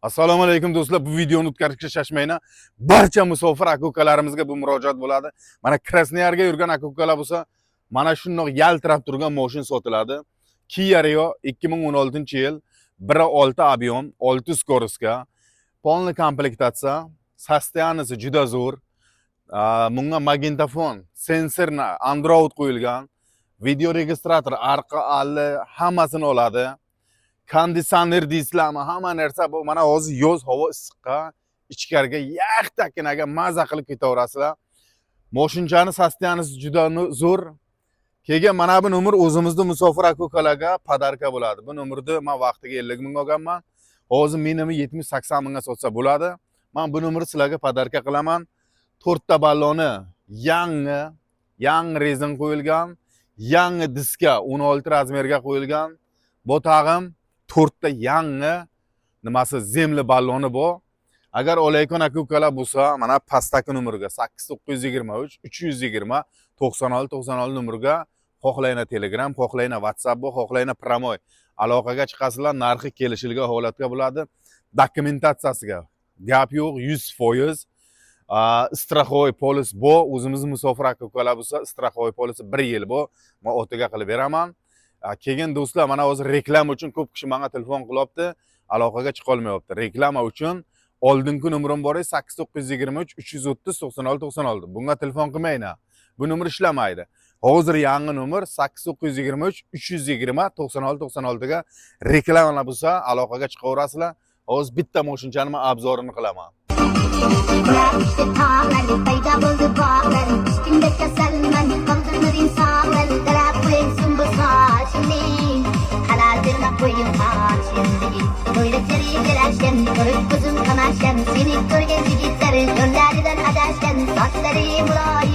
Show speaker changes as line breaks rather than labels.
Assalomu alaykum do'stlar. Bu videoni o'tkazishga shoshmayman. Barcha musofir aka-ukalarimizga bu murojaat bo'ladi. Mana Krasnoyarga yurgan aka-ukalar bo'lsa, mana shundoq yaltirab turgan mashin sotiladi. Kia Rio 2016-yil 1.6 объем, 6 скоростga, полный komplektatsiya, sostoyaniyasi juda zo'r. Bunga magnitofon, sensorni Android qo'yilgan, video registrator, arqa alli hammasini oladi. Konditsioner deysizlarmi, hamma narsa bu. Mana hozir yoz havo issiqqa, ichkariga yaqtakinaga maza qilib ketaverasizlar. Mashinchani sostoyaniyasi juda zo'r. Keyin mana bu nomer o'zimizda musofir aka-ukalarga podarka bo'ladi. Bu nomerni men vaqtiga 50 ming olganman. Hozir menimi 70-80 mingga sotsa bo'ladi. Men bu nomerni sizlarga podarka qilaman. 4 ta balloni yangi rezin qo'yilgan, yangi diska 16 razmerga qo'yilgan. Bu tag'im 4 ta yangi nimasi zemli balloni bor. Agar olayotgan aka-ukalar bo'lsa, mana pastdagi nomerga 8923 320 96 96 nomerga xohlayna Telegram, xohlayna WhatsApp, xohlayna Pramoy aloqaga chiqasizlar, narxi kelishilgan holatga bo'ladi. Dokumentatsiyasiga gap yo'q, 100%. Straxovoy polis bu, o'zimizning musofir aka-ukalar bo'lsa, straxovoy polisi 1 yil bu. Men o'tiga qilib beraman. Keyin do'stlar, mana hozir reklama uchun ko'p kishi menga telefon qilyapti, aloqaga chiqa olmayapti. Reklama uchun oldingi nomerim bor, 8923 330 96 96. Bunga telefon qilmayman. Bu nomer ishlamaydi. Hozir yangi nomer 8923 320 96 96 ga reklama bo'lsa, aloqaga chiqaverasizlar. Hozir bitta mashinchani men obzorini qilaman.
Seni görgen yigitlerin önlerinden adashgan, saçları muloyim.